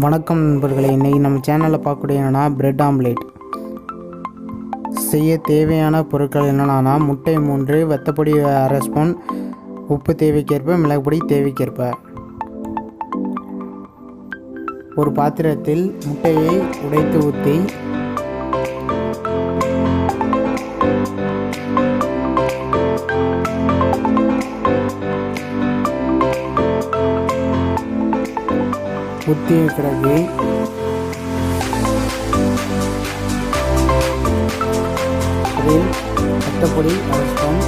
வணக்கம் நண்பர்களே, இன்றைக்கி நம்ம சேனலில் பார்க்கக்கூடியனா பிரெட் ஆம்லேட் செய்ய தேவையான பொருட்கள் என்னென்னா முட்டை 3, வத்தப்பொடி அரை ஸ்பூன், உப்பு தேவைக்கேற்ப, மிளகுப்பொடி தேவைக்கேற்ப. ஒரு பாத்திரத்தில் முட்டையை உடைத்து ஊற்றி ஊற்றிய பிறகு அதில் வத்தப்பொடி அரை ஸ்பூன்,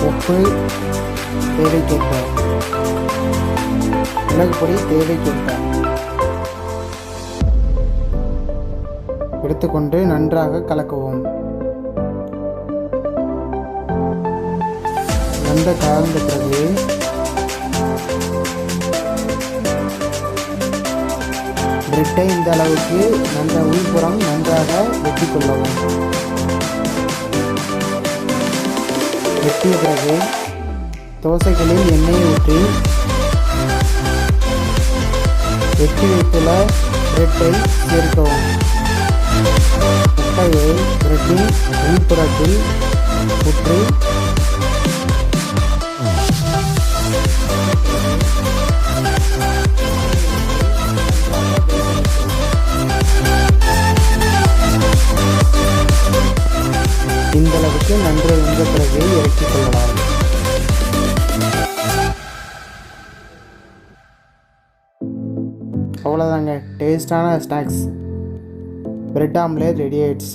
உப்பு தேவைக்கேற்ப, மிளகுப்பொடி தேவைக்கேற்ப எடுத்துக்கொண்டு நன்றாக கலக்கவும். நன்றாக கலந்த பிறகு பிரெட்டை இந்த அளவுக்கு உள்புறம் நன்றாக வெட்டி கொள்ளவும். வெட்டிய பிறகு தோசைகளில் எண்ணெயை ஊற்றி வெட்டி வைத்துள்ள பிரெட்டை சேர்க்கவும். முட்டையை பிரெட்டின் உள்புறத்தில் ஊற்றி இந்தளவுக்கு நன்கு வெந்த பிறகு இறக்கிக் கொள்ளலாம். அவ்வளோதாங்க, டேஸ்டான ஸ்நாக்ஸ் பிரெட் ஆம்லேட் ரெடி ஆயிடுச்சு.